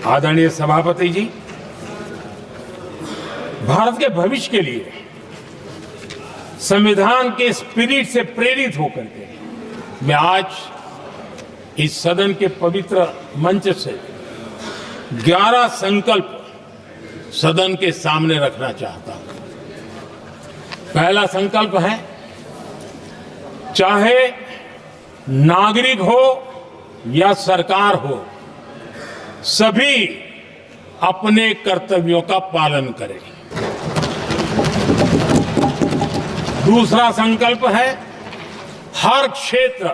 आदरणीय सभापति जी, भारत के भविष्य के लिए संविधान के स्पिरिट से प्रेरित होकर के मैं आज इस सदन के पवित्र मंच से 11 संकल्प सदन के सामने रखना चाहता हूं। पहला संकल्प है, चाहे नागरिक हो या सरकार हो, सभी अपने कर्तव्यों का पालन करें। दूसरा संकल्प है, हर क्षेत्र,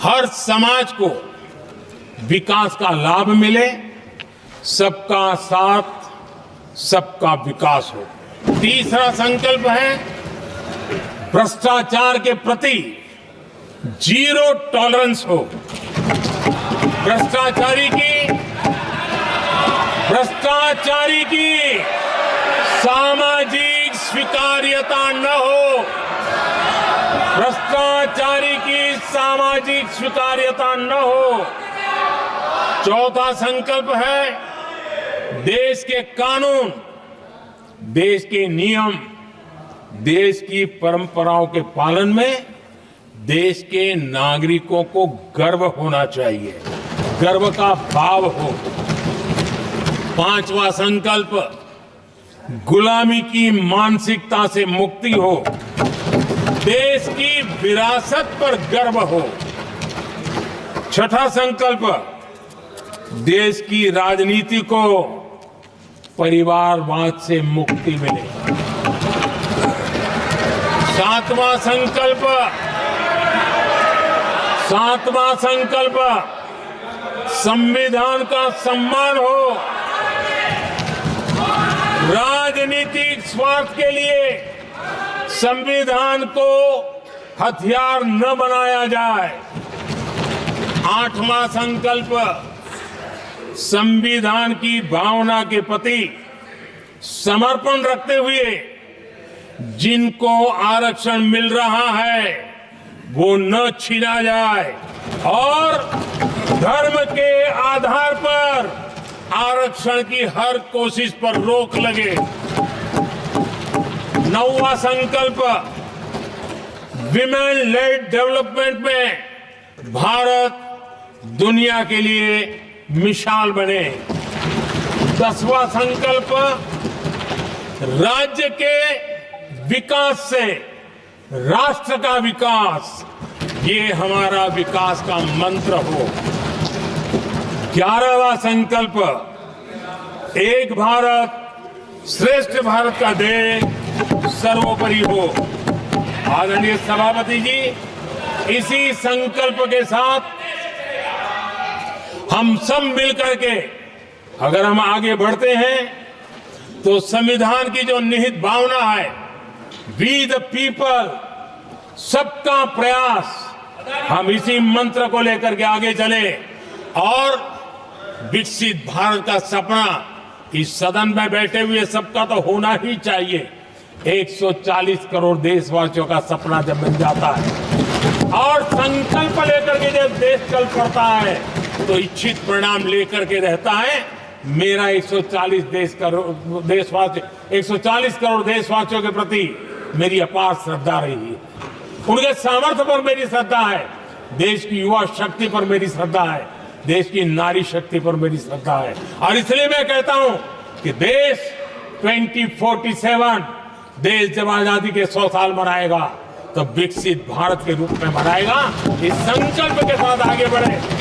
हर समाज को विकास का लाभ मिले, सबका साथ, सबका विकास हो। तीसरा संकल्प है, भ्रष्टाचार के प्रति जीरो टॉलरेंस हो। भ्रष्टाचारी की सामाजिक स्वीकार्यता न हो। भ्रष्टाचारी की सामाजिक स्वीकार्यता न हो। चौथा संकल्प है, देश के कानून, देश के नियम, देश की परंपराओं के पालन में देश के नागरिकों को गर्व होना चाहिए, गर्व का भाव हो। पांचवा संकल्प, गुलामी की मानसिकता से मुक्ति हो, देश की विरासत पर गर्व हो। छठा संकल्प, देश की राजनीति को परिवारवाद से मुक्ति मिले। सातवां संकल्प, संविधान का सम्मान हो। राजनीतिक स्वार्थ के लिए संविधान को हथियार न बनाया जाए। आठवां संकल्प, संविधान की भावना के प्रति समर्पण रखते हुए जिनको आरक्षण मिल रहा है वो न छीना जाए और धर्म के आधार पर आरक्षण की हर कोशिश पर रोक लगे। नौवां संकल्प, विमेन लेड डेवलपमेंट में भारत दुनिया के लिए मिसाल बने। 10वां संकल्प, राज्य के विकास से राष्ट्र का विकास, ये हमारा विकास का मंत्र हो। 11वां संकल्प, एक भारत श्रेष्ठ भारत का ध्येय सर्वोपरि हो। आदरणीय सभापति जी, इसी संकल्प के साथ हम सब मिलकर के अगर हम आगे बढ़ते हैं तो संविधान की जो निहित भावना है, वी द पीपल, सबका प्रयास, हम इसी मंत्र को लेकर के आगे चले और विकसित भारत का सपना इस सदन में बैठे हुए सबका तो होना ही चाहिए। 140 करोड़ देशवासियों का सपना जब बन जाता है और संकल्प लेकर के जब देश चल पड़ता है तो इच्छित परिणाम लेकर के रहता है। मेरा 140 करोड़ देशवासियों के प्रति मेरी अपार श्रद्धा रही है। उनके सामर्थ्य पर मेरी श्रद्धा है, देश की युवा शक्ति पर मेरी श्रद्धा है, देश की नारी शक्ति पर मेरी श्रद्धा है। और इसलिए मैं कहता हूं कि देश 2047 देश जब आजादी के 100 साल मनाएगा तो विकसित भारत के रूप में मनाएगा। इस संकल्प के साथ आगे बढ़े।